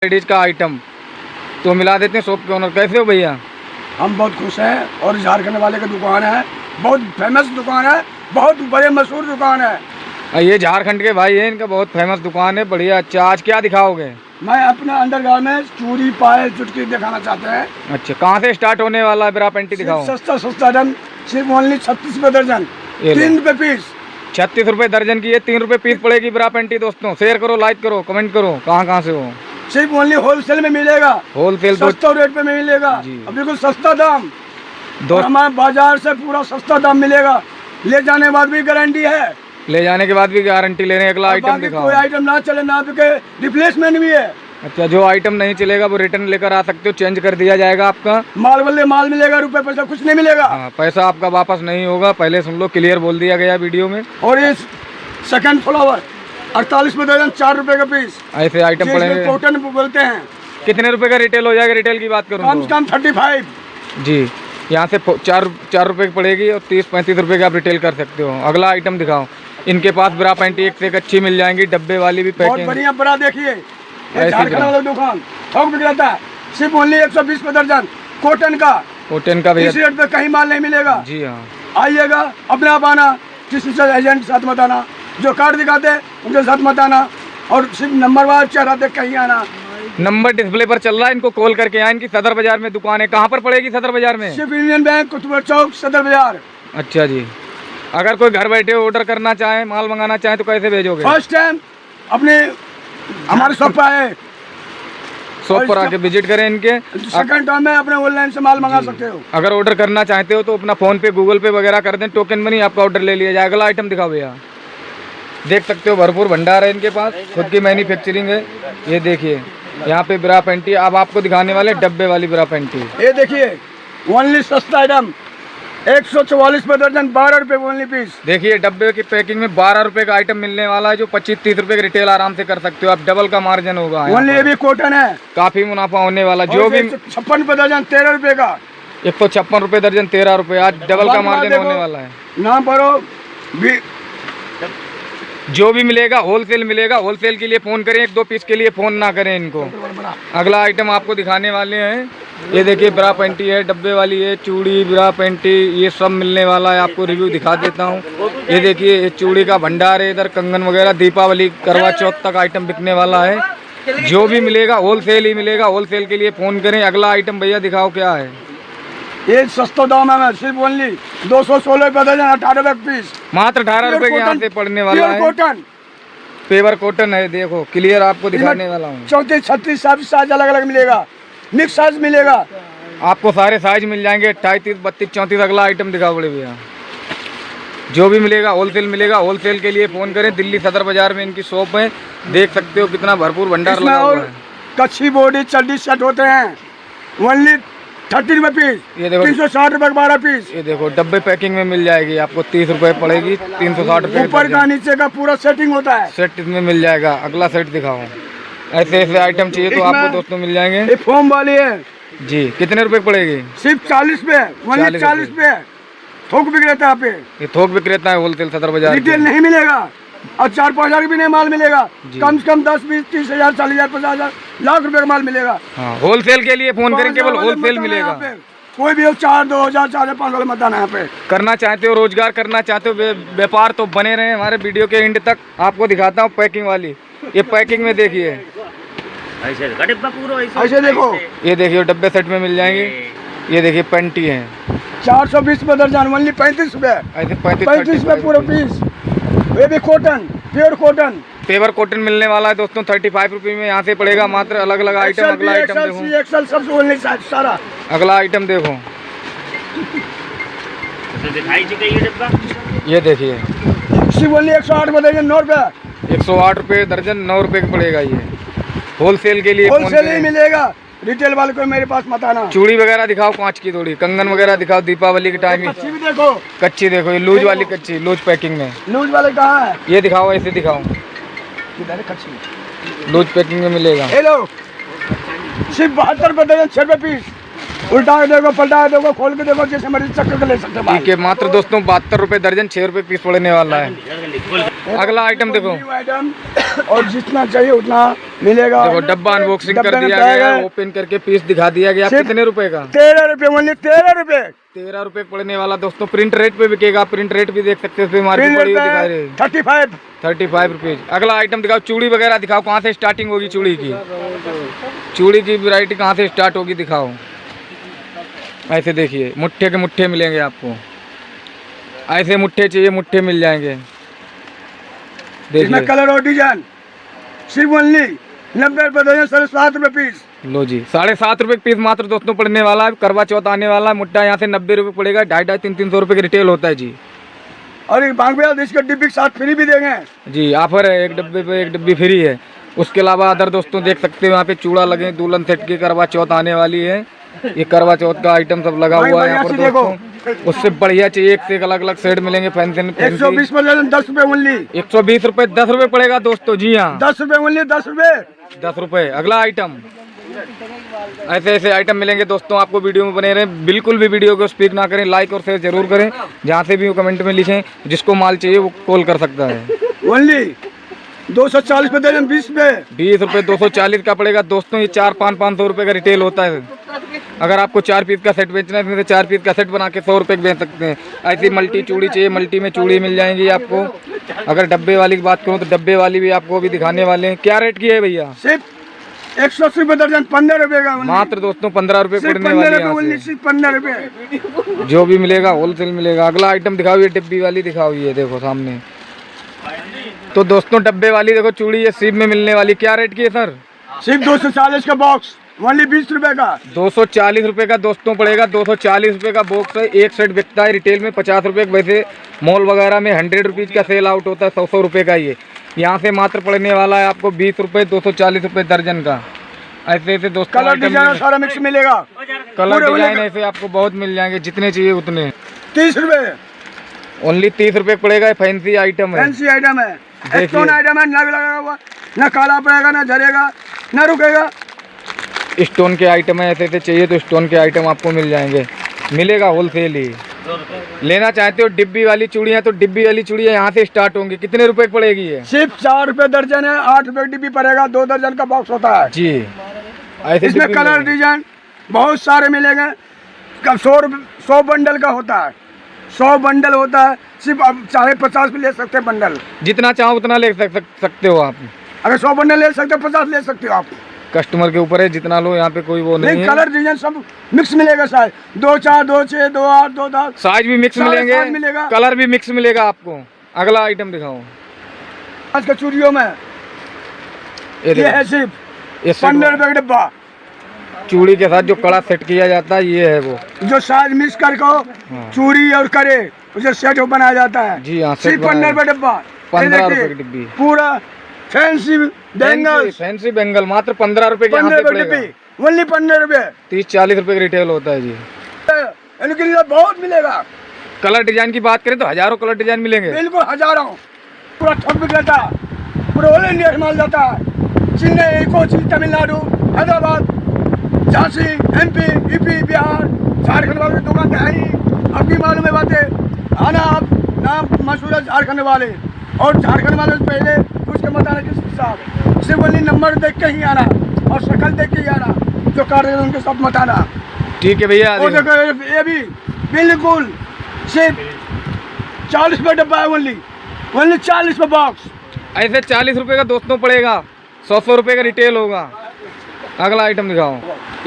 Ladies का item तो मिला देते हैं शॉप के ओनर। कैसे हो भैया? हम बहुत खुश हैं और झारखंड वाले की दुकान है, बहुत फेमस दुकान है, बहुत बड़े मशहूर दुकान है। ये झारखंड के भाई हैं, इनका बहुत फेमस दुकान है। बढ़िया। अच्छा, आज क्या दिखाओगे? मैं अपने अंडरगारमेंट्स चूड़ी पायल चुटकी दिखाना चाहते हैं। अच्छा, कहाँ से स्टार्ट होने वाला है? ब्रा पेंटी दिखाओ। सस्ता सस्ता दम, सिर्फ ओनली 36 रुपये दर्जन, 3 रुपये पीस। 36 रुपये दर्जन की है, 3 रुपये पीस पड़ेगी ब्रा पेंटी। दोस्तों शेयर करो, लाइक करो, कमेंट करो। कहाँ से हो? सिर्फ ओनली होलसेल में मिलेगा, होलसेल सस्ता रेट पे मिलेगा, बिल्कुल सस्ता दाम। हमारे बाजार से पूरा सस्ता दाम मिलेगा। ले जाने के बाद भी गारंटी है, ले जाने के बाद भी गारंटी ले रहे हैं। अगला आइटम दिखाओ। कोई आइटम ना चले ना बिके, रिप्लेसमेंट भी है। अच्छा, जो आइटम नहीं चलेगा वो रिटर्न लेकर आ सकते हो, चेंज कर दिया जाएगा आपका। माल बदले माल मिलेगा, रुपए पैसा कुछ नहीं मिलेगा। पैसा आपका वापस नहीं होगा, पहले सुन लो, क्लियर बोल दिया गया वीडियो में। और ये सेकंड फ्लावर 48 में दर्जन, 4 रुपए का पीस। ऐसे आइटम पड़ेंगे, कॉटन बोलते हैं। कितने रुपए का रिटेल हो जाएगा? रिटेल की बात करूँ कम से कम 35 जी। यहाँ से 4 रुपए की पड़ेगी और 30-35 रुपए का आप रिटेल कर सकते हो। अगला आइटम दिखाओ। इनके पास ब्रा पैंटी एक से एक अच्छी मिल जाएंगी, डब्बे वाली भी पैकिंग। बहुत बढ़िया बड़ा देखिए, झारखंड वाला दुकान थोक बिकता है, सिर्फ ओनली 120 में दर्जन, कॉटन का। कॉटन का इस रेट पे कहीं माल नहीं मिलेगा। जी हाँ, आइएगा, अपने आप आना, किसी से एजेंट साथ मत आना, जो कार्ड दिखाते हैं उनके साथ मत आना, और सिर्फ नंबर वार चेहरा देख कहीं आना। नंबर डिस्प्ले पर चल रहा है, इनको कॉल करके आए। इनकी सदर बाजार में दुकान है। कहाँ पर पड़ेगी सदर बाजार में? सिर्फ यूनियन बैंक, कुतुब चौक, सदर बाजार। अच्छा जी। अगर कोई घर बैठे ऑर्डर करना चाहे, माल मंगाना चाहे तो कैसे भेजोगे? फर्स्ट टाइम अपने हमारे शॉप पर आए, शॉप पर आके विजिट करें इनके। सेकंड टाइम में अपने ऑनलाइन से माल मंगा सकते हो। अगर ऑर्डर करना चाहते हो तो अपना फोन पे, गूगल पे वगैरह कर दें, टोकन मनी आपका ऑर्डर ले लिया जाएगा। अगला आइटम दिखाओ भैया। देख सकते हो, भरपूर भंडार है इनके पास, खुद की मैन्युफैक्चरिंग है। ये देखिए, यहाँ पे ब्रा पैंटी अब आपको दिखाने वाले डब्बे वाली ब्रा पैंटी। ये देखिए, ओनली सस्ता आइटम 144 में दर्जन, 12 रुपए ओनली पीस। देखिए, डब्बे की पैकिंग में 12 रुपए का आइटम मिलने वाला है, जो 25-30 रुपए की रिटेल आराम से कर सकते हो आप। डबल का मार्जिन होगा। ओनली ये भी कॉटन है, काफी मुनाफा होने वाला। जो भी 56 रुपए दर्जन, 13 रुपए का। 156 रुपए दर्जन, 13 रुपए। आज डबल का मार्जिन होने वाला है। नाम पढ़ो भी, जो भी मिलेगा होलसेल मिलेगा। होलसेल के लिए फ़ोन करें, 1-2 पीस के लिए फ़ोन ना करें इनको। अगला आइटम आपको दिखाने वाले हैं। ये देखिए, ब्रा पैंटी है, डब्बे वाली है, चूड़ी, ब्रा पैंटी, ये सब मिलने वाला है। आपको रिव्यू दिखा देता हूँ। ये देखिए, ये चूड़ी का भंडार है, इधर कंगन वगैरह, दीपावली, करवा चौथ तक आइटम बिकने वाला है। जो भी मिलेगा होलसेल ही मिलेगा। होलसेल के लिए फ़ोन करें। अगला आइटम भैया दिखाओ, क्या है? ये सस्ता दाम है, सिर्फ ओनली 216 रुपए दर्जन, 18 रुपए पीस। मात्र 18 रुपए के यहाँ से पड़ने वाला है। कॉटन, पेवर कॉटन है। देखो, क्लियर आपको दिखाने वाला हूँ। 34, 36 साइज अलग अलग मिलेगा, मिक्स साइज मिलेगा। आपको सारे साइज मिल जाएंगे, 28, 30, 32, 34। अगला आइटम दिखाओ बड़े भैया। जो भी मिलेगा होलसेल मिलेगा। होलसेल के लिए फ़ोन करें। दिल्ली सदर बाजार में इनकी शॉप है। देख सकते हो कितना भरपूर भंडार लगा हुआ है। कच्छी बॉडी चड्डी सेट होते हैं, ओनली 30 रुपए पीस। ये देखो, 360 रुपए 12 पीस। ये देखो, डब्बे पैकिंग में मिल जाएगी आपको। 30 रुपए पड़ेगी, 360 रुपए। ऊपर का नीचे का पूरा सेटिंग होता है, सेट इसमें मिल जाएगा। अगला सेट दिखाओ। ऐसे ऐसे आइटम चाहिए तो आपको दोस्तों मिल जाएंगे। ये फोम वाली है जी। कितने रुपए पड़ेगी? सिर्फ 40 पे, ओनली 40 पे। थोक विक्रेता है पे, ये थोक विक्रेता है होलसेल सदर बाजार। रिटेल नहीं मिलेगा, और 4-5 हजार भी नहीं माल मिलेगा। कम से कम 10, 20, 30 हजार, 40 हजार, 50 हजार, लाख रुपए का माल मिलेगा। हाँ, होलसेल के लिए फोन करें, केवल होलसेल मिलेगा। कोई भी हो, 4, 2 हजार, 4, 5 वाले मत आना यहाँ पे। करना चाहते हो, रोजगार करना चाहते हो, व्यापार, तो बने रहे हमारे वीडियो के एंड तक। आपको दिखाता हूँ पैकिंग वाली। ये पैकिंग में देखिए, ऐसे देखो, ये देखिए, डब्बे सेट में मिल जाएंगे। ये देखिए, पैंटी है, 420 में दर्जन, ओनली 35 रुपए। ऐसे 35 में पूरा पीस। ये भी cotton, pure cotton, pure cotton मिलने वाला है दोस्तों। 35 रुपये में यहाँ से पड़ेगा मात्र। अलग अलग आइटम। अगला आइटम देखो, एक्सल सब ओनली सारा। अगला आइटम देखो। ये देखिए, सिर्फ ओनली 108 में दर्जन, 9 रुपए। 108 रुपये दर्जन, 9 रुपये का पड़ेगा। ये होलसेल के लिए होलसेल ही मिलेगा। रिटेल वाले को मेरे पास मत आना। चूड़ी वगैरह दिखाओ, कांच की थोड़ी, कंगन वगैरह दिखाओ, दीपावली के टाइम। कच्ची भी देखो, कच्ची देखो, ये लूज वाली कच्ची, लूज पैकिंग में। लूज वाले कहाँ है? ये दिखाओ, ऐसे दिखाओ, कच्ची लूज पैकिंग में मिलेगा। हेलो, सिर्फ 72 रुपए दर्जन, 6 रुपए पीस। उल्टा के देखो, पलटा के देखो, खोल के देखो, जैसे मर्जी चक्कर के ले सकते हो। ठीक है, मात्र दोस्तों 72 रुपये दर्जन, 6 रुपये पीस पड़ने वाला है। अगला आइटम देखो, आइटम और जितना चाहिए उतना मिलेगा। देखो डब्बा अनबॉक्सिंग कर दिया गया, ओपन करके पीस दिखा दिया गया। कितने रुपए का? 13 रुपये, ओनली 13 रुपये। 13 रुपये पड़ने वाला दोस्तों। प्रिंट रेट पे बिकेगा, प्रिंट रेट भी देख सकते हो, मार्केट पड़ी हुई दिखा रहे 35 रुपीज। अगला आइटम दिखाओ, चूड़ी वगैरह दिखाओ, कहाँ से स्टार्टिंग होगी चूड़ी की? चूड़ी की वैरायटी कहाँ से स्टार्ट होगी दिखाओ। ऐसे देखिए, मुट्ठे के मुट्ठे मिलेंगे आपको, ऐसे मुट्ठे चाहिए मुट्ठे मिल जाएंगे। देखिए कलर और डिजाइन सिर्फ ओनली 90 रुपये दर्जन, 7.5 रुपये पीस। लो जी, 7.5 रुपये पीस मात्र दोस्तों पड़ने वाला है। करवा चौथ आने वाला है, मुट्ठा यहाँ से 90 रुपये पड़ेगा। 250, 300 रुपये की रिटेल होता है जी। और एक बांग भैया इसके डिब्बी के साथ फ्री भी देंगे जी, ऑफर है, एक डब्बे पे एक डिब्बी फ्री है। उसके अलावा अदर दोस्तों देख सकते हो, यहाँ पे चूड़ा लगे, दुल्हन सेट की करवा चौथ आने वाली है। ये करवा चौथ का आइटम सब लगा हुआ है यहाँ पर दोस्तों। उससे बढ़िया चाहिए, एक से एक अलग अलग सेट मिलेंगे। फैंसी 120 में 10 रुपये ओनली। 120 रुपये, 10 रुपये पड़ेगा दोस्तों। जी हाँ, 10 रुपये ओनली, 10 रुपये, 10 रुपये। अगला आइटम, ऐसे ऐसे आइटम मिलेंगे दोस्तों आपको। वीडियो में बने रहें, बिल्कुल भी वीडियो को स्पीक ना करें, लाइक और शेयर जरूर करें। जहाँ से भी वो कमेंट में लिखें, जिसको माल चाहिए वो कॉल कर सकता है। ओनली 240 पे दर्जन, 20 पे 20 रुपये 240 का पड़ेगा दोस्तों। ये 400-500 रुपये का रिटेल होता है। अगर आपको 4 पीस का सेट बेचना है, इसमें से 4 पीस का सेट बना के 100 रुपये बेच सकते हैं। ऐसी मल्टी चूड़ी चाहिए, मल्टी में चूड़ी मिल जाएंगी आपको। अगर डब्बे वाली की बात करूँ तो डब्बे वाली भी आपको अभी दिखाने वाले हैं। क्या रेट की है भैया? सिर्फ 180 रुपये दर्जन, 15 रुपये का मात्र दोस्तों 15 रुपये पड़ने वाले हैं। सिर्फ 15 रुपये जो भी मिलेगा होलसेल मिलेगा। अगला आइटम दिखाओ, ये डिब्बी वाली दिखाओ, ये देखो सामने। तो दोस्तों डब्बे वाली देखो चूड़ी, ये सिप में मिलने वाली। क्या रेट की है सर? सिर्फ 240 का बॉक्स, ओनली 20 रुपये का। 240 रुपये का दोस्तों पड़ेगा। 240 रुपये का बॉक्स है। एक सेट बिकता है रिटेल में 50 रुपये। वैसे मॉल वगैरह में 100 रुपीज़ का सेल आउट होता है, 100 रुपये का। ये यहाँ से मात्र पड़ने वाला है आपको 20 रुपये, 240 रुपये दर्जन का। ऐसे ऐसे दोस्तों कलर डिजाइन सारा मिक्स मिलेगा। कलर डिजाइन ऐसे आपको बहुत मिल जाएंगे, जितने चाहिए उतने। 30 रुपये ओनली 30 रुपये पड़ेगा। फैंसी आइटम है, फैंसी आइटम है, स्टोन आइटम है। ना लगा हुआ, ना काला पड़ेगा, ना झरेगा, ना रुकेगा। स्टोन के आइटम है, ऐसे ऐसे चाहिए तो स्टोन के आइटम आपको मिल जाएंगे। मिलेगा होलसेल ही। लेना चाहते हो डिब्बी वाली चूड़ियाँ, तो डिब्बी वाली चूड़ियाँ यहाँ से स्टार्ट होंगी। कितने रुपए पड़ेगी ये? सिर्फ 4 रुपये दर्जन है, 8 रुपये डिब्बी पड़ेगा। 2 दर्जन का बॉक्स होता है जी। ऐसे इसमें कलर डिजाइन बहुत सारे मिलेंगे। 100 बंडल का होता है, 100 बंडल होता है। सिर्फ आप चाहे 50 भी ले सकते हैं बंडल, जितना चाहो उतना ले सकते हो आप। अगर 100 बंडल ले सकते हो, 50 ले सकते हो आप। कस्टमर के ऊपर है, जितना लो, यहाँ पे कोई वो नहीं है। कलर डिजाइन सब मिक्स मिलेगा। साइज 2 4 2 6 2 8 2 10 साइज भी मिक्स मिलेंगे, कलर भी मिक्स मिलेगा आपको। अगला आइटम दिखाओ। आज का चूड़ियों में ये है सिर्फ 15 रुपये का डिब्बा। चूड़ी के साथ जो कड़ा सेट किया जाता है, ये है वो जो साइज मिक्स करके चूड़ी और करे उसे सेट बनाया जाता है। जी हाँ, सिर्फ 15 रुपये डिब्बा। 15 रुपये की डिब्बी, पूरा फैंसी बेंगल। फैंसी बेंगल मात्र 15 रुपये के यहाँ से पड़ेगा। ओनली 15 रुपये। 30-40 रुपये का रिटेल होता है जी। इनके लिए बहुत मिलेगा। कलर डिजाइन की बात करें तो हजारों कलर डिजाइन मिलेंगे। बिल्कुल हजारों। पूरा ठग बिक जाता है, पूरा ऑल इंडिया माल जाता है। चेन्नई, कोची, तमिलनाडु, हैदराबाद, झांसी, MP, UP, बिहार, झारखंड वाले दुकान है ही। आपकी मालूम है बातें। आना आप, नाम मशहूर है झारखंड वाले। और झारखंड वाले से पहले कुछ के बताना किस हिसाब, सिर्फ वही नंबर देख के ही आना और शक्ल देख के ही आना। जो कार्ड है उनके साथ मत आना। ठीक है भैया। और देखो ये भी बिल्कुल सिर्फ 40 रुपये डब्बा है। ओनली 40 रुपये बॉक्स। ऐसे 40 रुपये का दोस्तों पड़ेगा। 100 रुपये का रिटेल होगा। अगला आइटम दिखाओ।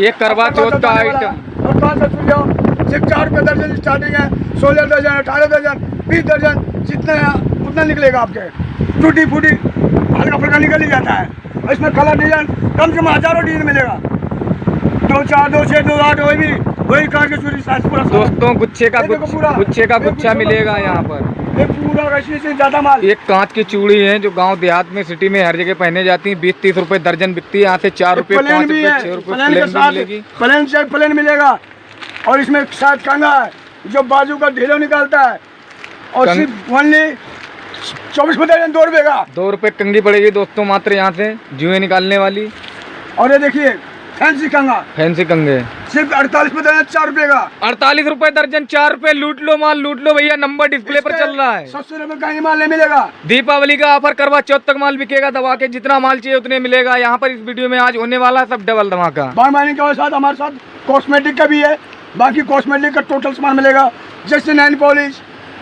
ये करवा चौथ का आइटम। और 500 सिर्फ 4 रुपये दर्जन स्टार्टिंग है। 16 दर्जन, 18 दर्जन, 20 दर्जन, जितना है उतना निकलेगा आपके। टूटी फूटी हल्का फुल्का निकल ही जाता है। और इसमें कलर डिजाइन कम से कम हजारों डिजाइन मिलेगा। 2 4 2 6 2 8 वही कार की चूड़ी साइज पूरा। दोस्तों गुच्छे का गुच्छा मिलेगा यहाँ पर। ये पूरा वैसे से ज्यादा माल। एक कांच की चूड़ी है जो गांव देहात में, सिटी में हर जगह पहने जाती है। 20-30 रुपए दर्जन बिकती है। यहाँ से 4 रुपए, 5 रुपए, 6 रुपए प्लेन से प्लेन मिलेगा। और इसमें साथ कंगा है जो बाजू का ढीलो निकालता है। और सिर्फ ओनली 24 रुपये दर्जन, 2 रुपये का। 2 रुपए कंगी पड़ेगी दोस्तों मात्र यहाँ से जुए निकालने वाली। और ये देखिए फैंसी कंगा, फैंसी कंगे सिर्फ 48 में देना, 4 रुपए का। 48 रुपए दर्जन, 4 रुपए। लूट लो माल, लूट लो भैया, नंबर डिस्प्ले पर चल रहा है। 700 रुपए का ही माल नहीं मिलेगा। दीपावली का ऑफर, करवा चौथ तक माल बिकेगा दबा के, जितना माल चाहिए उतने मिलेगा यहाँ पर। इस वीडियो में आज होने वाला है सब डबल धमाका। बारमानी के साथ हमारे साथ कॉस्मेटिक का भी है, बाकी कॉस्मेटिक का टोटल सामान मिलेगा, जैसे नेल पॉलिश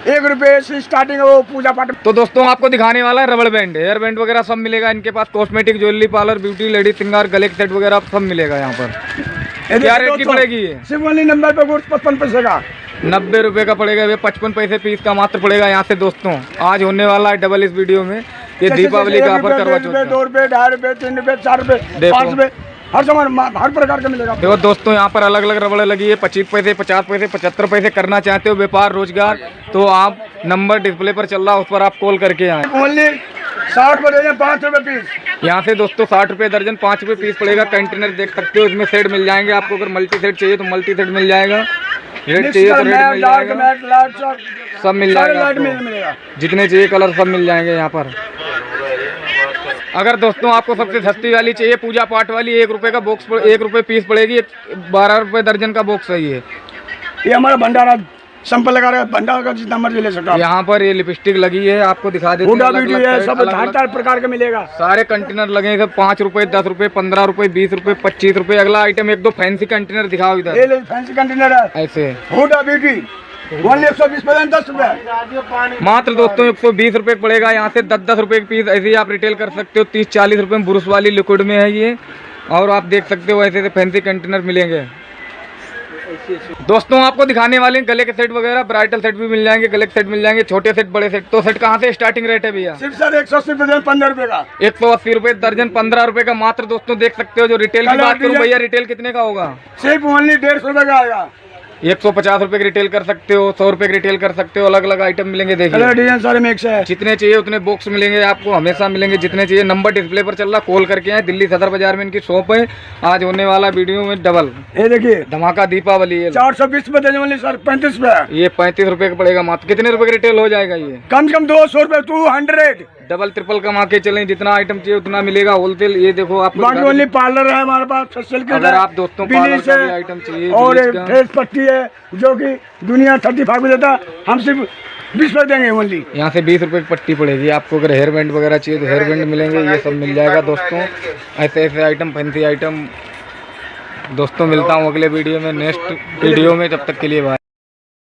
1 रुपए से स्टार्टिंग है, वो पूजा पाठ। तो दोस्तों आपको दिखाने वाला है रबड़ बैंड, हेयर बैंड वगैरह सब मिलेगा इनके पास। Cosmetic, jewellery, parlour, beauty, lady श्रृंगार, गले के सेट वगैरह सब मिलेगा यहाँ पर। क्या रेट की पड़ेगी ये? सिर्फ ओनली नंबर पे गुड्स 55 पैसे का, 90 रुपए का पड़ेगा। ये 55 पैसे पीस का मात्र पड़ेगा यहाँ से। दोस्तों आज होने वाला है डबल इस वीडियो में। ये दीपावली का ऑफर, करवा चौथ का। 2 रुपए, 2.5 रुपए, 3 रुपए, 4 रुपए, 5 रुपए, हर सामान हर प्रकार का मिलेगा। देखो दोस्तों यहाँ पर अलग अलग रबड़ लगी है। 25 पैसे, 50 पैसे, 75 पैसे। करना चाहते हो व्यापार रोजगार तो आप नंबर डिस्प्ले पर चल रहा है, उस पर आप कॉल करके आए। ओनली 60 रुपए दे, 5 रुपए पीस। यहाँ से दोस्तों 60 रुपए दर्जन, 5 रुपए पीस पड़ेगा। कंटेनर देख सकते हो, इसमें सेट मिल जाएंगे आपको। अगर मल्टी सेट चाहिए तो मल्टी सेट मिल जाएगा, रेड चाहिए तो रेड मिल जाएगा, सब मिल जाएगा आपको। जितने चाहिए कलर सब मिल जाएंगे यहाँ पर। अगर दोस्तों आपको सबसे सस्ती वाली चाहिए, पूजा पाठ वाली, 1 रुपए का बॉक्स, 1 रुपए पीस पड़ेगी। 12 रुपए दर्जन का बॉक्स है ये हमारा भंडारा संपल लगा रहा है, भंडारा का जितना मर्जी ले सकता है। यहाँ पर ये लिपस्टिक लगी है, आपको दिखा देते हैं। सब हर प्रकार का मिलेगा। सारे कंटेनर लगे हैं सब। 5 रुपए, 10 रुपए, 15 रुपए, 20 रुपए, 25 रुपए। अगला आइटम 1-2 फैंसी कंटेनर दिखाओ इधर। फैंसी कंटेनर है ऐसे। हुडा ब्यूटी ओनली 120 पे 10 रुपए मात्र दोस्तों। 120 रुपए पड़ेगा यहाँ से। 10-10 रुपए की पीस ऐसे ही आप रिटेल कर सकते हो। 30-40 रुपए में ब्रुश वाली लिक्विड में है ये। और आप देख सकते हो ऐसे फैंसी कंटेनर मिलेंगे। दोस्तों आपको दिखाने वाले हैं गले के सेट वगैरह, ब्राइडल सेट भी मिल जाएंगे, गले के सेट मिल जाएंगे, छोटे सेट, बड़े सेट। तो सेट कहाँ से स्टार्टिंग रेट है भैया? सिर्फ सर 180 दर्जन, 15 रुपए का। 180 रुपए दर्जन, 15 रुपए का मात्र। दोस्तों देख सकते हो। जो रिटेल की बात करूँ भैया, रिटेल कितने का होगा? सिर्फ ओनली 150 रुपए का आएगा। 150 रुपए की रिटेल कर सकते हो, 100 रुपए की रिटेल कर सकते हो। अलग अलग आइटम मिलेंगे, देखिए डिजाइन सारे मिक्स है। जितने चाहिए उतने बॉक्स मिलेंगे आपको, हमेशा मिलेंगे जितने चाहिए। नंबर डिस्प्ले पर चल रहा, कॉल करके आए। दिल्ली सदर बाजार में इनकी शॉप है। आज होने वाला वीडियो में डबल, ये देखिए धमाका दीपावली है। 420 रुपए देने वाली सर 35 रुपए। ये 35 रुपए का पड़ेगा मात्र। कितने रुपए की रिटेल हो जाएगा ये? कम से कम 200 रुपए, 200। डबल ट्रिपल कमा के चलें, जितना आइटम चाहिए उतना मिलेगा होलसेल। ये देखो आपको ओनली पार्लर है हमारे पास, फेशियल किट। अगर आप दोस्तों पार्लर का भी आइटम चाहिए और फेस पट्टी है जो कि दुनिया 35 में देता, हम सिर्फ 20 रुपए देंगे ओनली। यहाँ से 20 रुपए की पट्टी पड़ेगी आपको। अगर हेयर बैंड वगैरह चाहिए तो हेयर बैंड मिलेंगे, ये सब मिल जाएगा दोस्तों। ऐसे ऐसे आइटम, फैंसी आइटम। दोस्तों मिलता हूँ अगले वीडियो में, नेक्स्ट वीडियो में। तब तक के लिए बाय।